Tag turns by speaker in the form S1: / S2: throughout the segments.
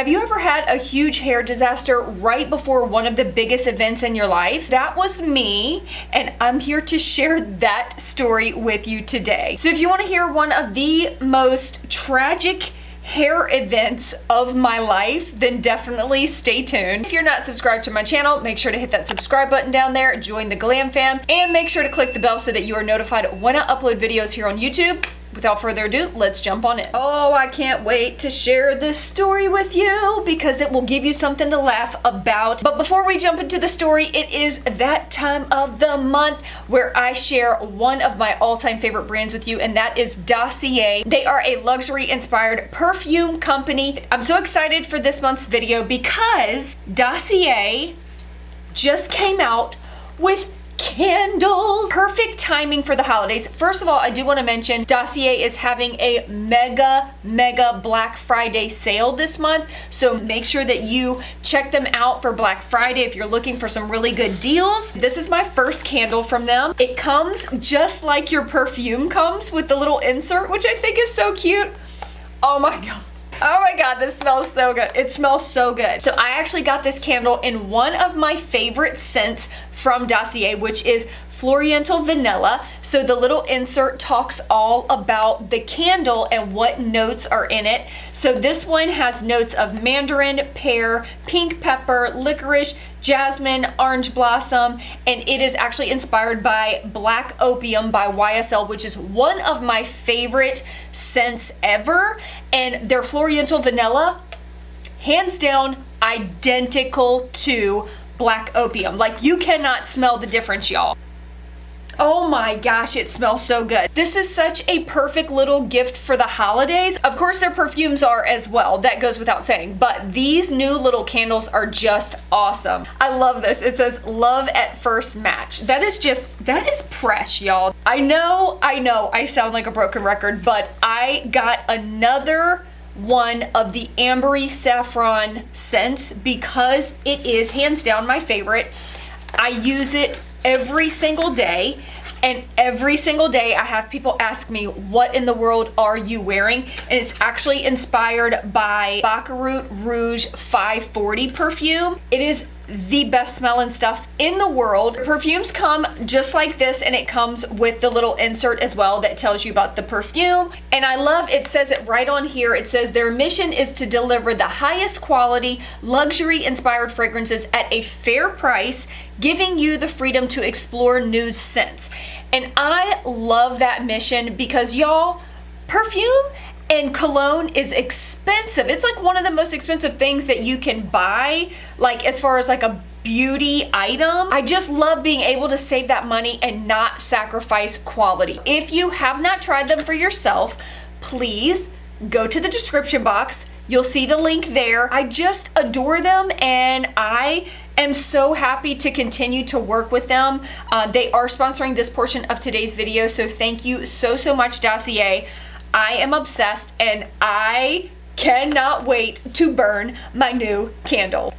S1: Have you ever had a huge hair disaster right before one of the biggest events in your life? That was me, and I'm here to share that story with you today. So if you want to hear one of the most tragic hair events of my life, then definitely stay tuned. If you're not subscribed to my channel, make sure to hit that subscribe button down there, join the Glam fam, and make sure to click the bell so that you are notified when I upload videos here on YouTube. Without further ado, let's jump on in. Oh, I can't wait to share this story with you because it will give you something to laugh about. But before we jump into the story, it is that time of the month where I share one of my all-time favorite brands with you, and that is Dossier. They are a luxury-inspired perfume company. I'm so excited for this month's video because Dossier just came out with candles. Perfect timing for the holidays. First of all, I do want to mention Dossier is having a mega Black Friday sale this month, so make sure that you check them out for Black Friday if you're looking for some really good deals. This is my first candle from them. It comes just like your perfume comes with the little insert, which I think is so cute. Oh my god. Oh my god, this smells so good. It smells so good. So I actually got this candle in one of my favorite scents from Dossier, which is Floriental Vanilla. So the little insert talks all about the candle and what notes are in it. So this one has notes of mandarin, pear, pink pepper, licorice, jasmine, orange blossom, and it is actually inspired by Black Opium by YSL, which is one of my favorite scents ever. And their Floriental Vanilla, hands down, identical to Black Opium. Like, you cannot smell the difference, y'all. Oh my gosh, it smells so good. This is such a perfect little gift for the holidays. Of course, their perfumes are as well. That goes without saying. But these new little candles are just awesome. I love this. It says love at first match. That is fresh, y'all. I know I sound like a broken record, but I got another one of the ambery saffron scents because it is hands down my favorite. I use it every single day, and every single day I have people ask me, what in the world are you wearing? And it's actually inspired by Baccarat Rouge 540 perfume. It is the best smelling stuff in the world. Perfumes come just like this, and it comes with the little insert as well that tells you about the perfume. And I love, it says it right on here. It says their mission is to deliver the highest quality, luxury inspired fragrances at a fair price, giving you the freedom to explore new scents. And I love that mission because, y'all, perfume and cologne is expensive. It's like one of the most expensive things that you can buy, like as far as like a beauty item. I just love being able to save that money and not sacrifice quality. If you have not tried them for yourself, please go to the description box. You'll see the link there. I just adore them, and I am so happy to continue to work with them. They are sponsoring this portion of today's video, so thank you so much, Dossier. I am obsessed, and I cannot wait to burn my new candle.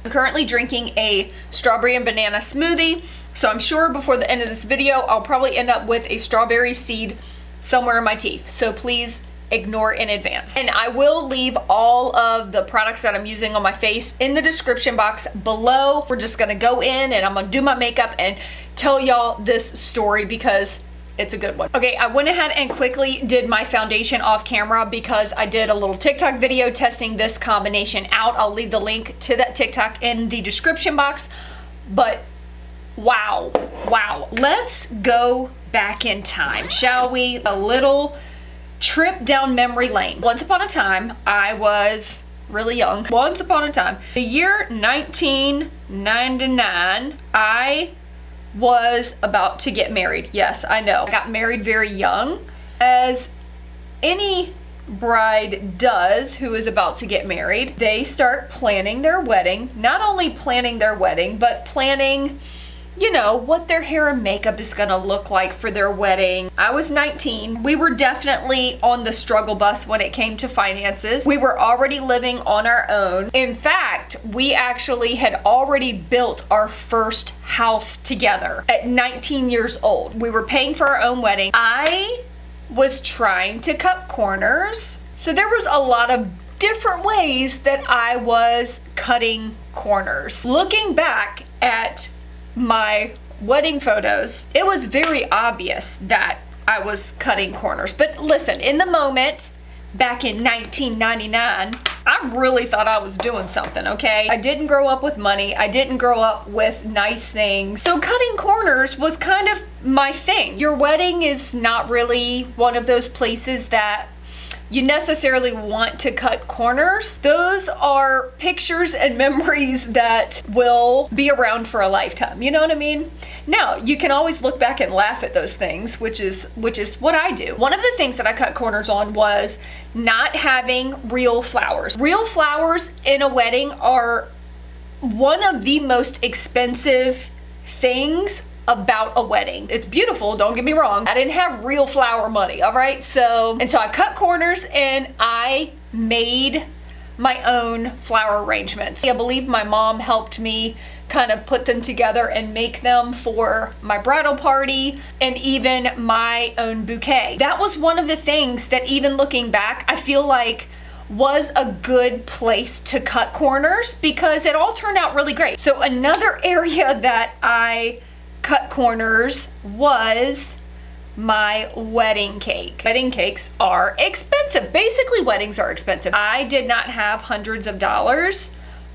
S1: I'm currently drinking a strawberry and banana smoothie, so I'm sure before the end of this video, I'll probably end up with a strawberry seed somewhere in my teeth. So please ignore in advance. And I will leave all of the products that I'm using on my face in the description box below. We're just gonna go in, and I'm gonna do my makeup and tell y'all this story because it's a good one. Okay, I went ahead and quickly did my foundation off camera because I did a little TikTok video testing this combination out. I'll leave the link to that TikTok in the description box. But wow. Let's go back in time, shall we? A little trip down memory lane. Once upon a time, I was really young. Once upon a time, the year 1999, I was about to get married. Yes, I know. I got married very young, as any bride does who is about to get married. They start planning their wedding. Not only planning their wedding, but planning, you know, what their hair and makeup is gonna look like for their wedding. I was 19. We were definitely on the struggle bus when it came to finances. We were already living on our own. In fact, we actually had already built our first house together at 19 years old. We were paying for our own wedding. I was trying to cut corners. So there was a lot of different ways that I was cutting corners. Looking back at my wedding photos, it was very obvious that I was cutting corners. But listen, in the moment, back in 1999, I really thought I was doing something, okay? I didn't grow up with money. I didn't grow up with nice things. So cutting corners was kind of my thing. Your wedding is not really one of those places that you necessarily want to cut corners. Those are pictures and memories that will be around for a lifetime. You know what I mean? Now, you can always look back and laugh at those things, which is what I do. One of the things that I cut corners on was not having real flowers. Real flowers in a wedding are one of the most expensive things about a wedding. It's beautiful, don't get me wrong. I didn't have real flower money, all right? So I cut corners and I made my own flower arrangements. I believe my mom helped me kind of put them together and make them for my bridal party and even my own bouquet. That was one of the things that, even looking back, I feel like was a good place to cut corners because it all turned out really great. So another area that I cut corners was my wedding cake. Wedding cakes are expensive. Basically, weddings are expensive. I did not have hundreds of dollars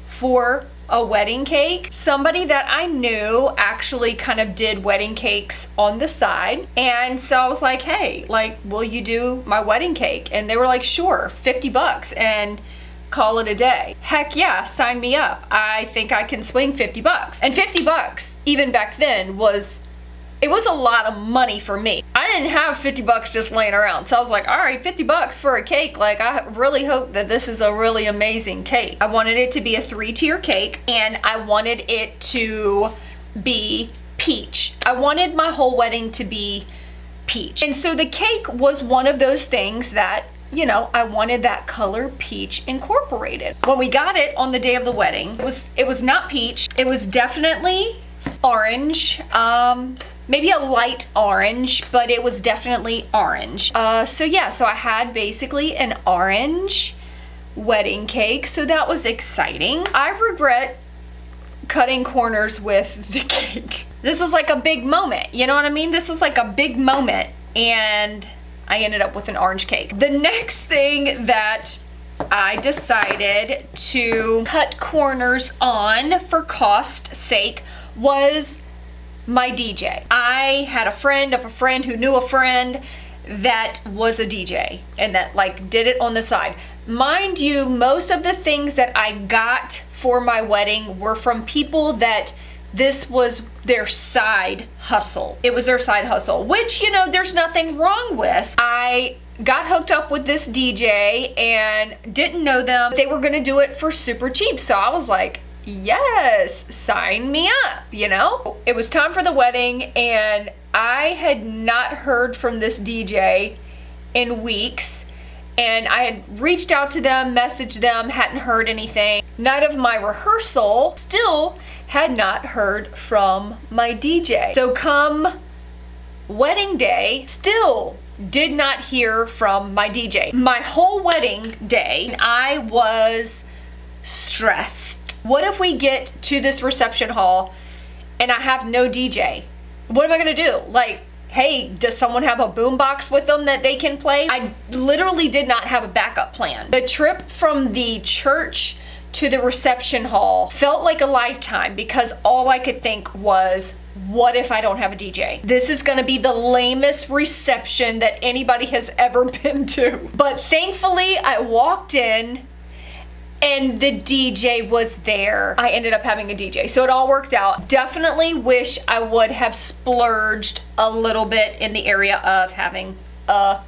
S1: for a wedding cake. Somebody that I knew actually kind of did wedding cakes on the side. And so I was like, hey, like, will you do my wedding cake? And they were like, sure, $50 and call it a day. Heck yeah, sign me up. I think I can swing $50. And $50, even back then, it was a lot of money for me. I didn't have $50 just laying around. So I was like, all right, $50 for a cake. Like, I really hope that this is a really amazing cake. I wanted it to be a 3-tier cake and I wanted it to be peach. I wanted my whole wedding to be peach. And so the cake was one of those things that, you know, I wanted that color peach incorporated. When we got it on the day of the wedding, it was not peach. It was definitely orange, maybe a light orange, but it was definitely orange. So I had basically an orange wedding cake, so that was exciting. I regret cutting corners with the cake. This was like a big moment, you know what I mean? This was like a big moment, and I ended up with an orange cake. The next thing that I decided to cut corners on for cost sake was my DJ. I had a friend of a friend who knew a friend that was a DJ and that like did it on the side. Mind you, most of the things that I got for my wedding were from people that this was their side hustle. It was their side hustle, which, you know, there's nothing wrong with. I got hooked up with this DJ and didn't know them. They were gonna do it for super cheap. So I was like, yes, sign me up, you know? It was time for the wedding and I had not heard from this DJ in weeks. And I had reached out to them, messaged them, hadn't heard anything. Night of my rehearsal, still had not heard from my DJ. So come wedding day, still did not hear from my DJ. My whole wedding day, I was stressed. What if we get to this reception hall and I have no DJ? What am I gonna do? Like, hey, does someone have a boombox with them that they can play? I literally did not have a backup plan. The trip from the church to the reception hall felt like a lifetime because all I could think was, what if I don't have a DJ? This is gonna be the lamest reception that anybody has ever been to. But thankfully, I walked in and the DJ was there. I ended up having a DJ, so it all worked out. Definitely wish I would have splurged a little bit in the area of having a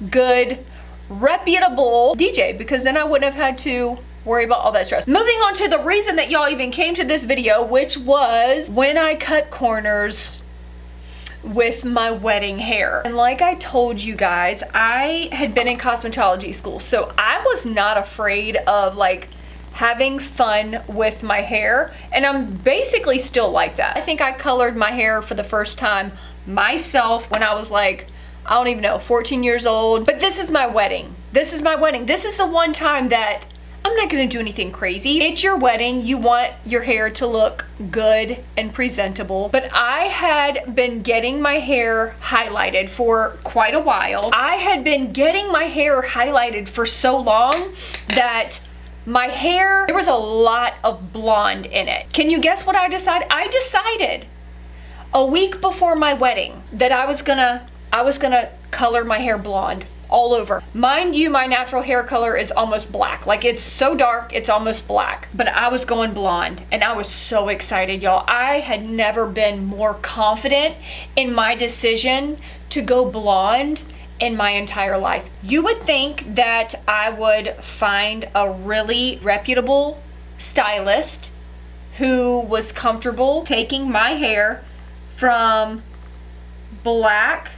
S1: good, reputable DJ, because then I wouldn't have had to worry about all that stress. Moving on to the reason that y'all even came to this video, which was when I cut corners with my wedding hair. And like I told you guys, I had been in cosmetology school, so I was not afraid of like having fun with my hair, and I'm basically still like that. I think I colored my hair for the first time myself when I was like, I don't even know, 14 years old. But this is my wedding. This is my wedding. This is the one time that I'm not gonna do anything crazy. It's your wedding. You want your hair to look good and presentable. But I had been getting my hair highlighted for quite a while. I had been getting my hair highlighted for so long that my hair, there was a lot of blonde in it. Can you guess what I decided? I decided a week before my wedding that I was gonna color my hair blonde all over. Mind you, my natural hair color is almost black. Like, it's so dark, it's almost black. But I was going blonde, and I was so excited, y'all. I had never been more confident in my decision to go blonde in my entire life. You would think that I would find a really reputable stylist who was comfortable taking my hair from black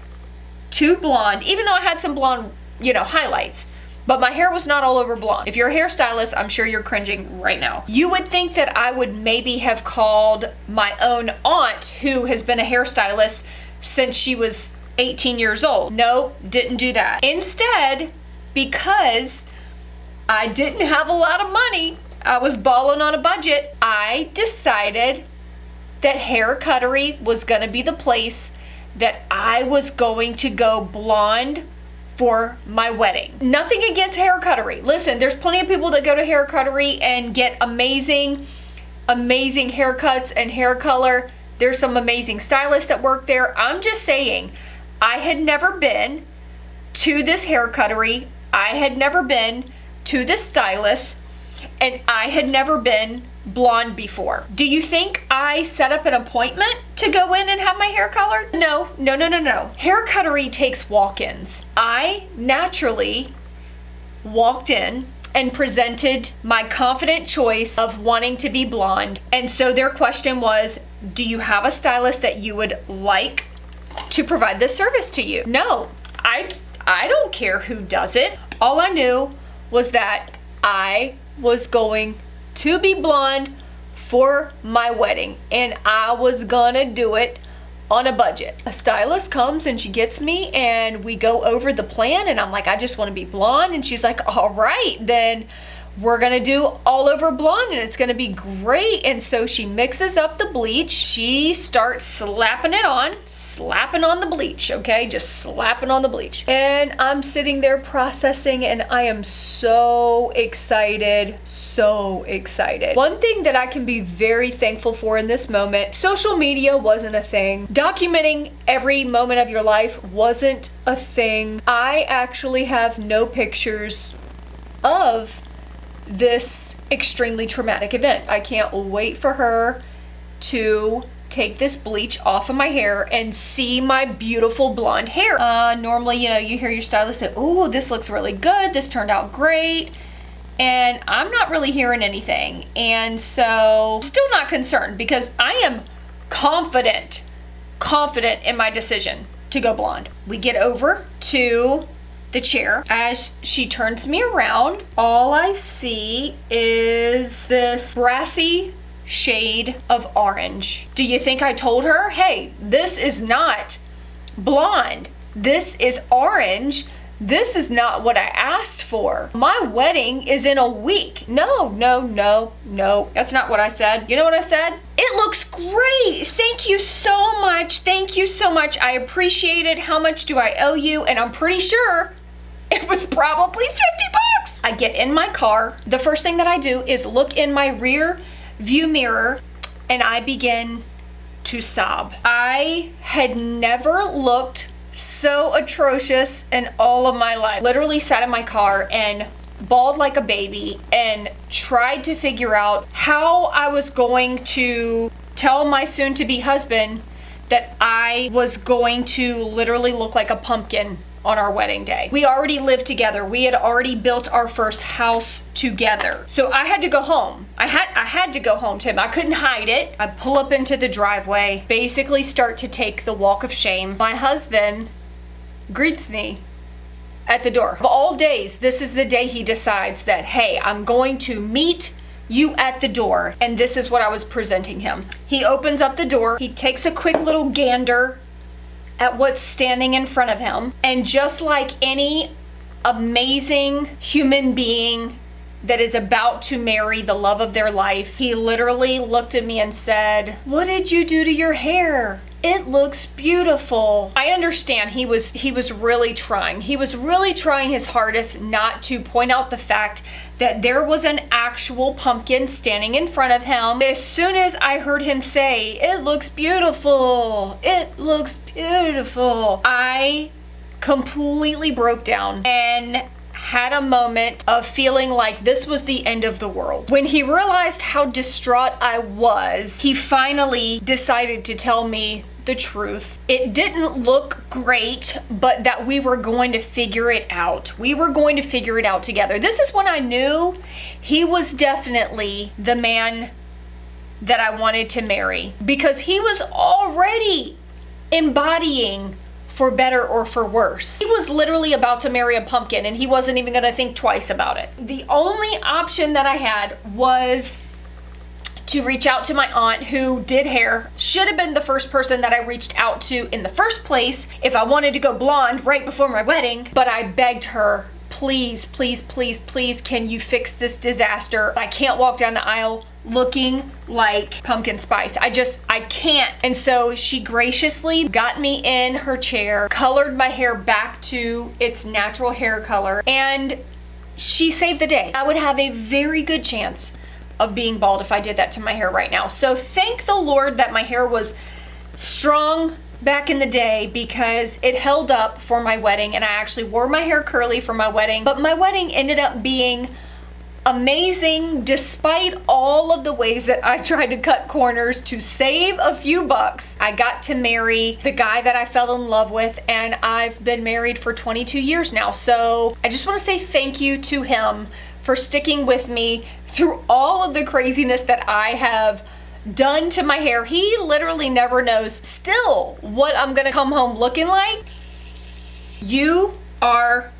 S1: to blonde, even though I had some blonde, highlights. But my hair was not all over blonde. If you're a hairstylist, I'm sure you're cringing right now. You would think that I would maybe have called my own aunt, who has been a hairstylist since she was 18 years old. Nope, didn't do that. Instead, because I didn't have a lot of money, I was balling on a budget, I decided that Hair Cuttery was gonna be the place that I was going to go blonde for my wedding. Nothing against Hair Cuttery. Listen, there's plenty of people that go to Hair Cuttery and get amazing haircuts and hair color. There's some amazing stylists that work there. I'm just saying, I had never been to this Hair Cuttery. I had never been to this stylist, and I had never been blonde before. Do you think I set up an appointment to go in and have my hair colored? No. Hair Cuttery takes walk-ins. I naturally walked in and presented my confident choice of wanting to be blonde. And so their question was, do you have a stylist that you would like to provide this service to you? No, I don't care who does it. All I knew was that I was going to be blonde for my wedding, and I was gonna do it on a budget. A stylist comes and she gets me, and we go over the plan, and I'm like, I just want to be blonde. And she's like, all right, then we're gonna do all over blonde, and it's gonna be great. And so she mixes up the bleach. She starts slapping on the bleach, okay? Just slapping on the bleach. And I'm sitting there processing, and I am so excited. One thing that I can be very thankful for in this moment, social media wasn't a thing. Documenting every moment of your life wasn't a thing. I actually have no pictures of this extremely traumatic event. I can't wait for her to take this bleach off of my hair and see my beautiful blonde hair. Normally, you hear your stylist say, oh, this looks really good, this turned out great, and I'm not really hearing anything. And so, still not concerned, because I am confident in my decision to go blonde. We get over to the chair. As she turns me around, all I see is this brassy shade of orange. Do you think I told her, hey, this is not blonde, this is orange, this is not what I asked for, my wedding is in a week? No, that's not what I said. You know what I said? It looks great, thank you so much, I appreciate it, how much do I owe you? And I'm pretty sure it was probably $50. I get in my car. The first thing that I do is look in my rear view mirror, and I begin to sob. I had never looked so atrocious in all of my life. Literally sat in my car and bawled like a baby and tried to figure out how I was going to tell my soon-to-be husband that I was going to literally look like a pumpkin on our wedding day. We already lived together. We had already built our first house together. So I had to go home. I had to go home to him. I couldn't hide it. I pull up into the driveway, basically start to take the walk of shame. My husband greets me at the door. Of all days, this is the day he decides that, hey, I'm going to meet you at the door. And this is what I was presenting him. He opens up the door. He takes a quick little gander at what's standing in front of him. And just like any amazing human being that is about to marry the love of their life, he literally looked at me and said, "What did you do to your hair? It looks beautiful." I understand he was really trying. He was really trying his hardest not to point out the fact that there was an actual pumpkin standing in front of him. As soon as I heard him say, "It looks beautiful, it looks beautiful," I completely broke down and had a moment of feeling like this was the end of the world. When he realized how distraught I was, he finally decided to tell me the truth. It didn't look great, but that we were going to figure it out. We were going to figure it out together. This is when I knew he was definitely the man that I wanted to marry, because he was already embodying for better or for worse. He was literally about to marry a pumpkin, and he wasn't even gonna think twice about it. The only option that I had was to reach out to my aunt who did hair. Should have been the first person that I reached out to in the first place if I wanted to go blonde right before my wedding. But I begged her, "Please, please, please, please, can you fix this disaster? I can't walk down the aisle looking like pumpkin spice. I can't." And so she graciously got me in her chair, colored my hair back to its natural hair color, and she saved the day. I would have a very good chance of being bald if I did that to my hair right now. So thank the Lord that my hair was strong back in the day, because it held up for my wedding, and I actually wore my hair curly for my wedding. But my wedding ended up being amazing despite all of the ways that I tried to cut corners to save a few bucks. I got to marry the guy that I fell in love with, and I've been married for 22 years now. So I just want to say thank you to him for sticking with me through all of the craziness that I have done to my hair. He literally never knows still what I'm gonna come home looking like. You are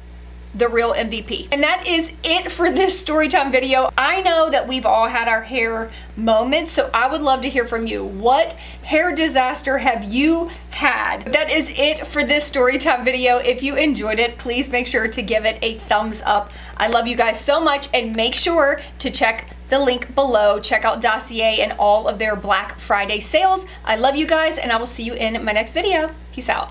S1: the real MVP. And that is it for this Storytime video. I know that we've all had our hair moments, so I would love to hear from you. What hair disaster have you had? That is it for this Storytime video. If you enjoyed it, please make sure to give it a thumbs up. I love you guys so much, and make sure to check the link below. Check out Dossier and all of their Black Friday sales. I love you guys, and I will see you in my next video. Peace out.